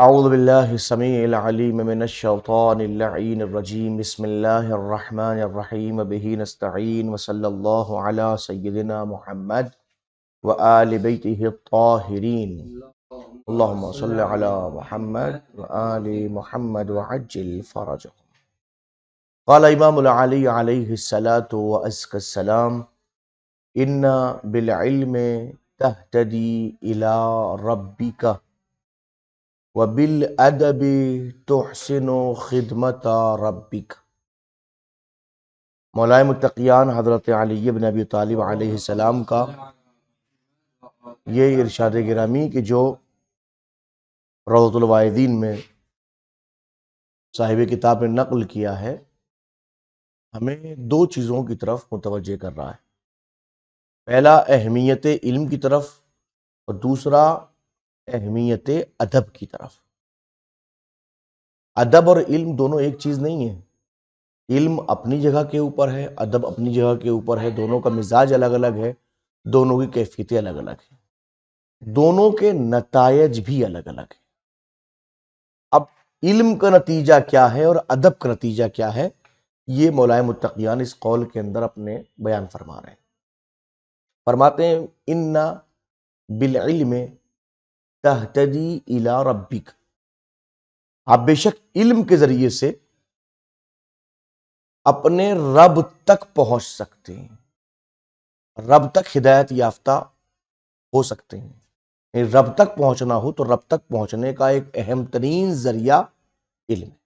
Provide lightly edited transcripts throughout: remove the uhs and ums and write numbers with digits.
اعوذ باللہ السمیع العلیم من الشیطان اللعین الرجیم بسم اللہ الرحمن الرحیم بہ نستعین وصلی اللہ علی سیدنا محمد وآل بیتہ الطاہرین اللہم صلی علی محمد وآل محمد وعجل فرجہ. قال امام العلی علیہ الصلاۃ وازکی السلام ان بالعلم تہتدی الی ربک وبالادب تحسن خدمت ربک. مولائے متقیان حضرت علی بن ابی طالب علیہ السلام کا یہ ارشاد گرامی کہ جو روضۃ الوائدین میں صاحب کتاب نے نقل کیا ہے، ہمیں دو چیزوں کی طرف متوجہ کر رہا ہے. پہلا اہمیت علم کی طرف اور دوسرا اہمیت ادب کی طرف. ادب اور علم دونوں ایک چیز نہیں ہے. علم اپنی جگہ کے اوپر ہے، ادب اپنی جگہ کے اوپر ہے. دونوں کا مزاج الگ الگ ہے، دونوں کی کیفیتیں الگ الگ ہیں، دونوں کے نتائج بھی الگ الگ ہیں. اب علم کا نتیجہ کیا ہے اور ادب کا نتیجہ کیا ہے، یہ مولائے متقیان اس قول کے اندر اپنے بیان فرما رہے ہیں. فرماتے ہیں ان بالعلم تہتدی الی ربک، آپ بے شک علم کے ذریعے سے اپنے رب تک پہنچ سکتے ہیں، رب تک ہدایت یافتہ ہو سکتے ہیں. رب تک پہنچنا ہو تو رب تک پہنچنے کا ایک اہم ترین ذریعہ علم ہے.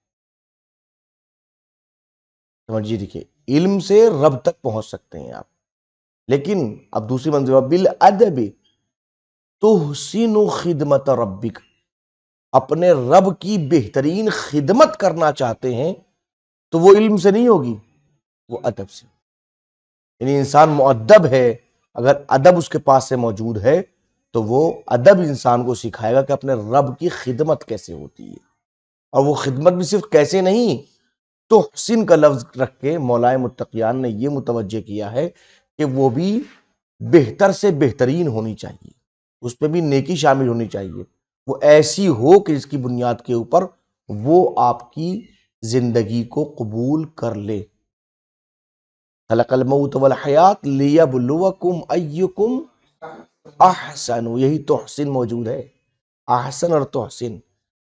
سمجھیے، دیکھیے، علم سے رب تک پہنچ سکتے ہیں آپ، لیکن اب دوسری منزل بالادب تحسن خدمت ربک، اپنے رب کی بہترین خدمت کرنا چاہتے ہیں تو وہ علم سے نہیں ہوگی، وہ ادب سے. یعنی انسان مؤدب ہے، اگر ادب اس کے پاس سے موجود ہے تو وہ ادب انسان کو سکھائے گا کہ اپنے رب کی خدمت کیسے ہوتی ہے. اور وہ خدمت بھی صرف کیسے نہیں، تحسن کا لفظ رکھ کے مولائے متقیان نے یہ متوجہ کیا ہے کہ وہ بھی بہتر سے بہترین ہونی چاہیے، اس پہ بھی نیکی شامل ہونی چاہیے. وہ ایسی ہو کہ جس کی بنیاد کے اوپر وہ آپ کی زندگی کو قبول کر لے. خلق الموت والحیات لیبلوکم ایکم احسن، یہی تحسن موجود ہے. احسن اور تحسن،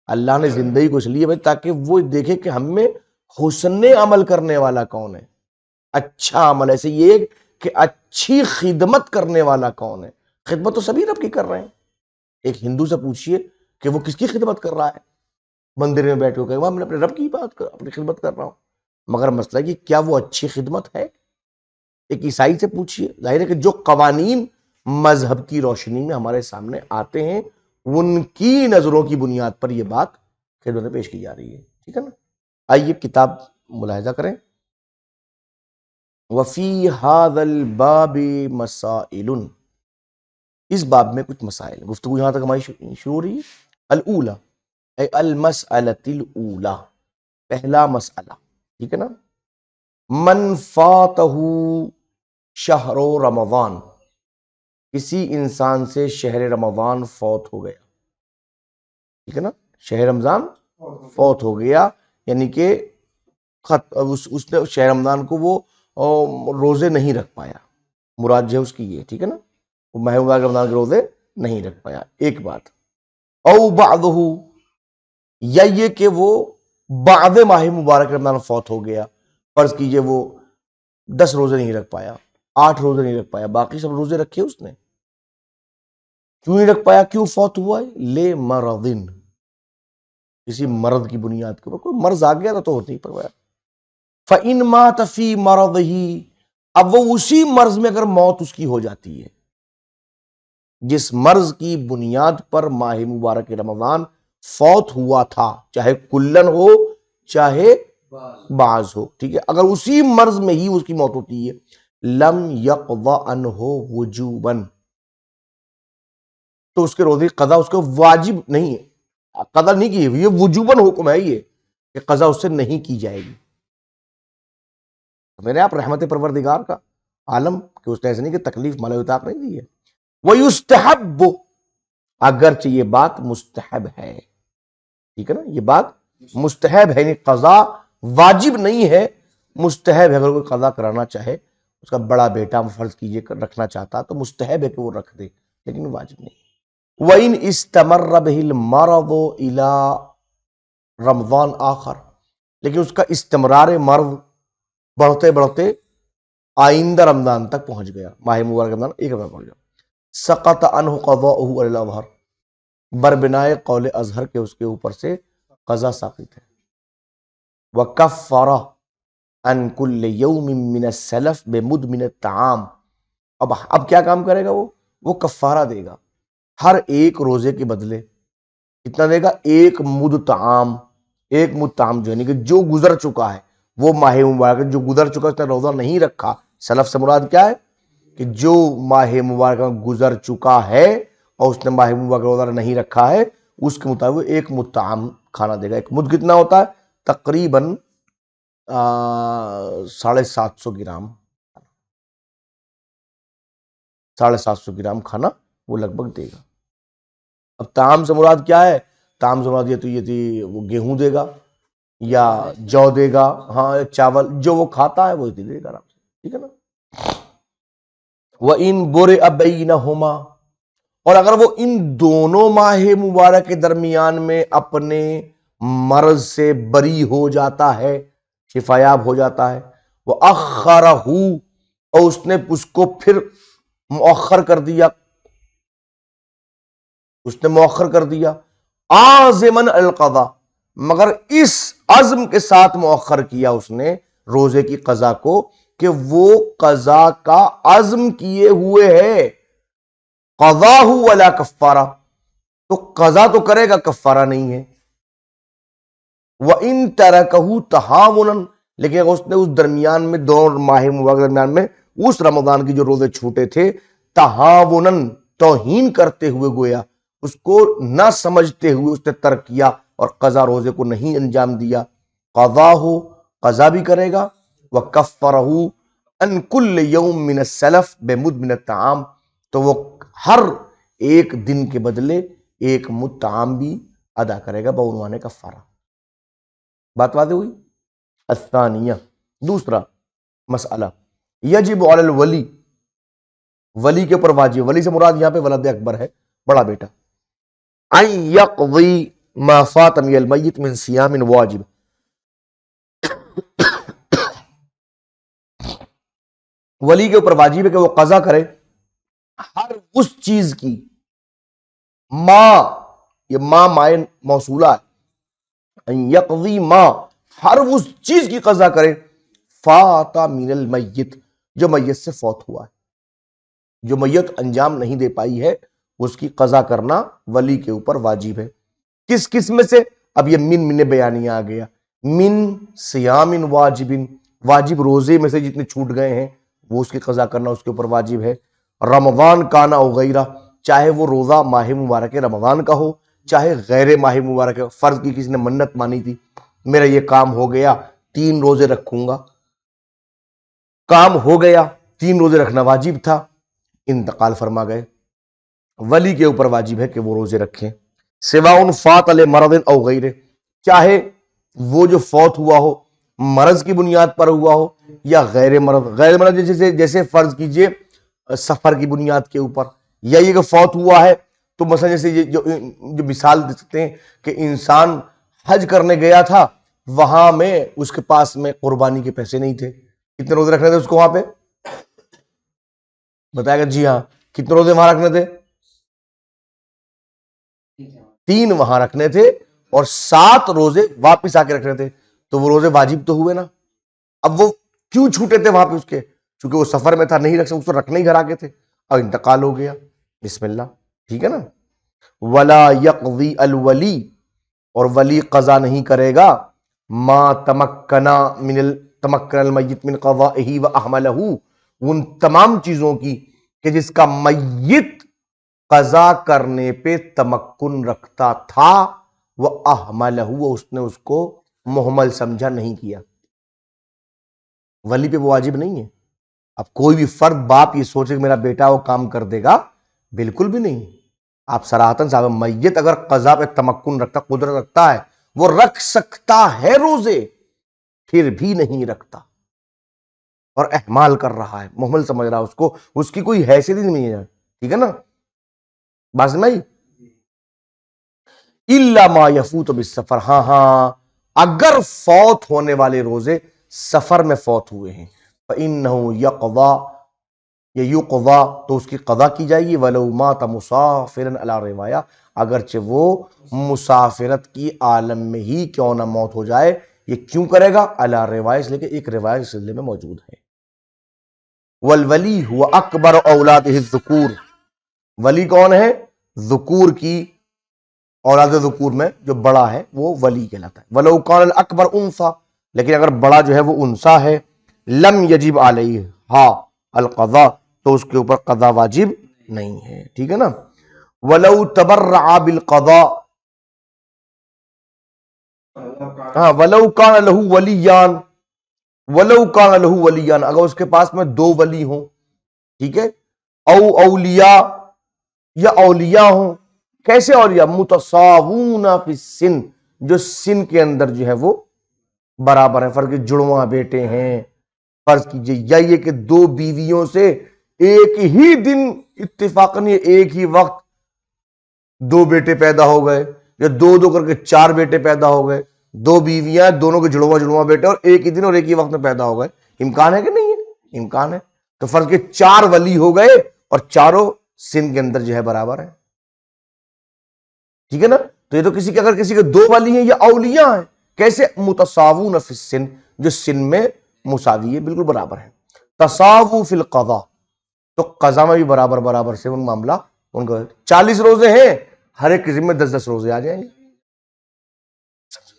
اللہ نے زندگی کو اس لیے بھائی تاکہ وہ دیکھے کہ ہم میں حسن عمل کرنے والا کون ہے، اچھا عمل. ایسے یہ کہ اچھی خدمت کرنے والا کون ہے. خدمت تو سبھی رب کی کر رہے ہیں. ایک ہندو سے پوچھئے کہ وہ کس کی خدمت کر رہا ہے، مندر میں بیٹھ کے میں اپنے رب کی بات کر اپنی خدمت کر رہا ہوں. مگر مسئلہ ہے کہ کیا وہ اچھی خدمت ہے؟ ایک عیسائی سے پوچھئے. ظاہر ہے کہ جو قوانین مذہب کی روشنی میں ہمارے سامنے آتے ہیں ان کی نظروں کی بنیاد پر یہ بات خدمت میں پیش کی جا رہی ہے. ٹھیک ہے نا؟ آئیے کتاب ملاحظہ کریں. وفی ھذا الباب مسائل، اس باب میں کچھ مسائل. گفتگو یہاں تک ہماری شروع ہو رہی ہے. الاولی اے المسألۃ الاولی، پہلا مسئلہ. ٹھیک ہے نا؟ من فاتہ شہر رمضان، کسی انسان سے شہر رمضان فوت ہو گیا. ٹھیک ہے نا؟ شہر رمضان فوت ہو گیا، یعنی کہ اس نے شہر رمضان کو وہ روزے نہیں رکھ پایا. مراد جو ہے اس کی یہ. ٹھیک ہے نا؟ وہ ماہ مبارک رمضان کے روزے نہیں رکھ پایا. ایک بات. او بعدہ، یا یہ کہ وہ بعد ماہ مبارک رمضان فوت ہو گیا. فرض کیجئے وہ 10 روزے نہیں رکھ پایا، 8 روزے نہیں رکھ پایا، باقی سب روزے رکھے اس نے. کیوں نہیں رکھ پایا؟ کیوں فوت ہوا ہے؟ لے مرضن، کسی مرض کی بنیاد کے اوپر. کوئی مرض آ گیا تو ہوتی پڑا. فَإِن مَاتَ فِي مَرَضِهِ، اب وہ اسی مرض میں اگر موت اس کی ہو جاتی ہے، جس مرض کی بنیاد پر ماہ مبارک رمضان فوت ہوا تھا، چاہے کلن ہو چاہے بعض ہو، ٹھیک ہے، اگر اسی مرض میں ہی اس کی موت ہوتی ہے، لم یقض عنہ وجوباً، تو اس کے روزے قضا اس کو واجب نہیں ہے، قضا نہیں کی. یہ وجوباً حکم ہے یہ کہ قضا اس سے نہیں کی جائے گی. میرے آپ رحمت پروردگار کا عالم کہ اس نے ایسے نہیں کہ تکلیف مالا اطاق نہیں دی ہے. وَيُسْتَحَبُّ، اگرچہ یہ بات مستحب ہے. ٹھیک ہے نا، یہ بات مستحب ہے، یعنی قضا واجب نہیں ہے، مستحب ہے۔ اگر کوئی قضا کرانا چاہے، اس کا بڑا بیٹا فرض کیجئے رکھنا چاہتا تو مستحب ہے کہ وہ رکھ دے، لیکن واجب نہیں۔ وَإِنْ اسْتَمَرَّ بِهِ الْمَرَضُ إِلَىٰ رمضان آخر، لیکن اس کا استمرار مرض بڑھتے بڑھتے آئندہ رمضان تک پہنچ گیا، ماہ مبارک رمضان ایک رمضان پہنچ گیا، سقط عنہ قضاؤہ علی الاظہر، بربنائے قول اظہر کے اس کے اوپر سے قضا ساقط ہے۔ وَكَفَّرَ عن كل يوم من السلف بمد من الطعام، اب کیا کام کرے گا وہ کفارہ دے گا، ہر ایک روزے کے بدلے کتنا دے گا؟ ایک مد طعام، ایک مد طعام جو یعنی کہ جو گزر چکا ہے، وہ ماہ مبارک جو گزر چکا اس نے روزہ نہیں رکھا، سلف سے مراد کیا ہے کہ جو ماہ مبارک گزر چکا ہے اور اس نے ماہ مبارک روزہ نہیں رکھا ہے، اس کے مطابق ایک مد طعام کھانا دے گا۔ ایک مد کتنا ہوتا ہے؟ تقریباً 750 گرام، 750 گرام کھانا وہ لگ بھگ دے گا۔ اب طعام سے مراد کیا ہے؟ طعام سے مراد یہ تھی وہ گیہوں دے گا یا جو دے گا، ہاں چاول، جو وہ کھاتا ہے وہ دے گا آرام سے، ٹھیک ہے نا۔ وَإِن بُرِئَ بَيْنَهُمَا، اور اگر وہ ان دونوں ماہ مبارک کے درمیان میں اپنے مرض سے بری ہو جاتا ہے، شفا یاب ہو جاتا ہے، وَأَخَّرَهُ، اور اس نے اس کو پھر مؤخر کر دیا، اس نے مؤخر کر دیا، عازماً القضاء، مگر اس عزم کے ساتھ مؤخر کیا اس نے روزے کی قضا کو کہ وہ قضا کا عزم کیے ہوئے ہے، قضاہ ولا کفارہ، تو قضا تو کرے گا، کفارہ نہیں ہے۔ وَإِن تَرَكَهُ تَهَاوُنًا، لیکن اگر اس نے اس درمیان میں، دونوں ماہ مبارک کے درمیان میں اس رمضان کی جو روزے چھوٹے تھے، تہاونن، توہین کرتے ہوئے گویا اس کو نہ سمجھتے ہوئے اس نے ترک کیا اور قضا روزے کو نہیں انجام دیا، قضا ہو، قضا بھی کرے گا، وَكَفَّرَهُ عن كل يوم من السلف بمد من الطعام، تو وہ ہر ایک دن کے بدلے ایک مد طعام بھی ادا کرے گا بعنوان کفارہ۔ بات واضح ہوئی؟ الثانیہ، دوسرا مسئلہ، یجب علی الولی، ولی کے اوپر واجب، ولی سے مراد یہاں پہ ولد اکبر ہے، بڑا بیٹا، ان یقضی ما فات من المیت من صیام واجب، ولی کے اوپر واجب ہے کہ وہ قضا کرے ہر اس چیز کی، یہ مائے موصولہ ہے، ان یقضی ما، ہر اس چیز کی قضا کرے، فات من المیت، جو میت سے فوت ہوا ہے، جو میت انجام نہیں دے پائی ہے، اس کی قضا کرنا ولی کے اوپر واجب ہے۔ کس قسم سے؟ اب یہ من بیانیہ آ گیا، من صیام واجب، واجب روزے میں سے جتنے چھوٹ گئے ہیں وہ اس کی قضا کرنا اس کے اوپر واجب ہے، رمضان کانا او غیرہ، چاہے وہ روزہ ماہ مبارک رمضان کا ہو چاہے غیر ماہ مبارک، فرض کی کسی نے منت مانی تھی میرا یہ کام ہو گیا 3 روزے رکھوں گا، کام ہو گیا، 3 روزے رکھنا واجب تھا، انتقال فرما گئے، ولی کے اوپر واجب ہے کہ وہ روزے رکھیں، سواء فات علی مرض او غیرہ، چاہے وہ جو فوت ہوا ہو مرض کی بنیاد پر ہوا ہو یا غیر مرض، غیر مرض جیسے فرض کیجئے سفر کی بنیاد کے اوپر، یا یہ کہ فوت ہوا ہے تو مثلا جیسے یہ جو مثال دے سکتے ہیں کہ انسان حج کرنے گیا تھا، وہاں میں اس کے پاس میں قربانی کے پیسے نہیں تھے، کتنے روزے رکھنے تھے اس کو وہاں پہ؟ بتائے گا جی ہاں، کتنے روزے وہاں رکھنے تھے؟ 3 وہاں رکھنے تھے اور 7 روزے واپس آ کے رکھنے تھے، تو وہ روزے واجب تو ہوئے نا۔ اب وہ کیوں چھوٹے تھے وہاں پہ اس کے؟ چونکہ وہ سفر میں تھا، نہیں رکھ سکتے، اس کو رکھنے ہی گھر آگے تھے، اور انتقال ہو گیا، بسم اللہ، ٹھیک ہے نا۔ ولا یقضی الولی، اور ولی قضا نہیں کرے گا، ما تمکن المیت من قضائہ واحملہ، ان تمام چیزوں کی کہ جس کا میت قضا کرنے پہ تمکن رکھتا تھا، وہ احملہ، اس نے اس کو محمل سمجھا، نہیں کیا، ولی پہ وہ واجب نہیں ہے۔ اب کوئی بھی فرد باپ یہ سوچے کہ میرا بیٹا وہ کام کر دے گا، بالکل بھی نہیں۔ آپ صراحتاً صاحب، میت اگر قضا پہ تمکن رکھتا، قدرت رکھتا ہے وہ رکھ سکتا ہے روزے پھر بھی نہیں رکھتا اور احمال کر رہا ہے، محمل سمجھ رہا ہے اس کو، اس کی کوئی حیثیت ہی نہیں ہے، ٹھیک ہے نا بات سمجھ؟ الا ما یفوت بالسفر، ہاں اگر فوت ہونے والے روزے سفر میں فوت ہوئے ہیں فإنه یقضا یا یقضا تو اس کی قضا کی جائے گی، ولو مات مسافرا علی روایہ اگرچہ وہ مسافرت کی عالم میں ہی کیوں نہ موت ہو جائے، یہ کیوں کرے گا علی روایہ، اس لیے کہ ایک روایت اس سلسلے میں موجود ہے۔ والولی ہوا اکبر اولاد الذکور، ولی کون ہے؟ ذکور کی اولاد ذکور میں جو بڑا ہے وہ ولی کہلاتا ہے۔ ولو کان الاکبر انثی، لیکن اگر بڑا جو ہے وہ انثی ہے، لم یجب علیہ ہا القضاء تو اس کے اوپر قضا واجب نہیں ہے، ٹھیک ہے نا۔ ولو تبرع بالقضاء، ہاں ولو کان لہ ولیان، ولو کان لہ ولیان اگر اس کے پاس میں دو ولی ہوں، ٹھیک ہے، او اولیاء یا اولیاء ہوں، کیسے اولیاء؟ متساوون فی السن، جو سن کے اندر جو ہے وہ برابر ہے، فرض کے جڑواں بیٹے ہیں، فرض کیجئے، یا یہ کہ دو بیویوں سے ایک ہی دن اتفاقاً ایک ہی وقت دو بیٹے پیدا ہو گئے، یا دو دو کر کے چار بیٹے پیدا ہو گئے، دو بیویاں دونوں کے جڑواں بیٹے اور ایک ہی دن اور ایک ہی وقت میں پیدا ہو گئے، امکان ہے کہ نہیں ہے؟ امکان ہے، تو فرض کے چار ولی ہو گئے اور چاروں سن کے اندر جو ہے برابر ہے، ٹھیک ہے نا۔ تو یہ تو کسی کے اگر کسی کے دو ولی ہیں یا اولیاء ہیں، کیسے؟ متساوون فی السن، جو سن میں مساوی ہے، بالکل برابر ہے۔ تساوو فی القضاء، تو قضا میں بھی برابر برابر سے ان معاملہ ان کو 40 روزے ہیں، ہر ایک کے ذمہ 10 روزے آ جائیں گے،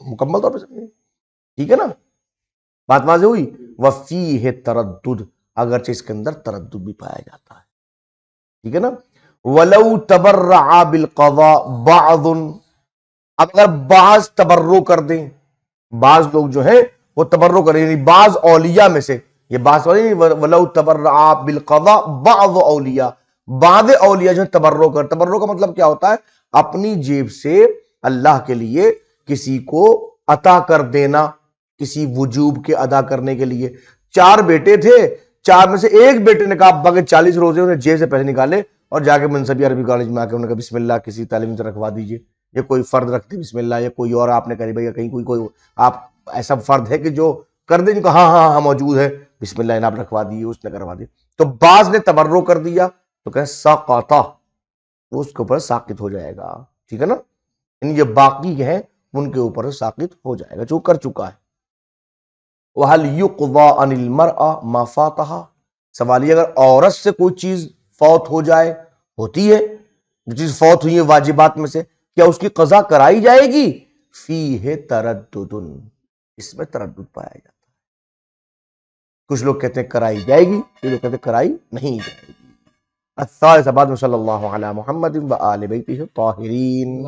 مکمل طور پہ سمجھیں، ٹھیک ہے نا بات واضح ہوئی۔ وفیہ تردد، اگرچہ اس کے اندر تردد بھی پایا جاتا ہے، ٹھیک ہے نا۔ ولو تبرع بالقضاء بعض، اب اگر بعض تبرع کر دیں، بعض لوگ جو ہیں وہ تبرع کریں، یعنی بعض اولیاء میں سے، یہ بعض ولو تبرع بالقضاء بعض اولیاء، بعض اولیاء جو تبرع کر، تبرع کا مطلب کیا ہوتا ہے؟ اپنی جیب سے اللہ کے لیے کسی کو عطا کر دینا، کسی وجوب کے ادا کرنے کے لیے۔ چار بیٹے تھے، چار میں سے ایک بیٹے نے کہا ابا کے 40 روزے، انہیں جیب سے پیسے نکالے اور جا کے منصبی عربی کالج میں آ کے انہوں نے کہا بسم اللہ کسی تعلیم سے رکھوا دیجئے، یا کوئی فرد رکھتے بسم اللہ، یا کوئی اور آپ نے کہا بھائی کہیں کوئی آپ ایسا فرد ہے کہ جو کر دیں، جو ہاں موجود ہے، بسم اللہ انہیں آپ رکھوا دیے، اس نے کروا دی، تو بعض نے تبرع کر دیا تو کہ ساقطہ، وہ اس کے اوپر ساقط ہو جائے گا، ٹھیک ہے نا، یعنی یہ باقی ہیں ان کے اوپر ساقط ہو جائے گا جو کر چکا ہے۔ وَهَلْ يُقْضَى عَنِ الْمَرْأَةِ مَا فَاتَهَا، سوال یہ اگر عورت سے کوئی چیز فوت ہو جائے، ہوتی ہے جو چیز فوت ہوئی ہے واجبات میں سے، کیا اس کی قضا کرائی جائے گی؟ فیہ تردد، اس میں تردد پایا جاتا ہے، کچھ لوگ کہتے ہیں کرائی جائے گی، کچھ لوگ کہتے ہیں کرائی نہیں جائے گی۔ الثالث بعد میں صلی اللہ علی محمد و آل بیتہ الطاہرین۔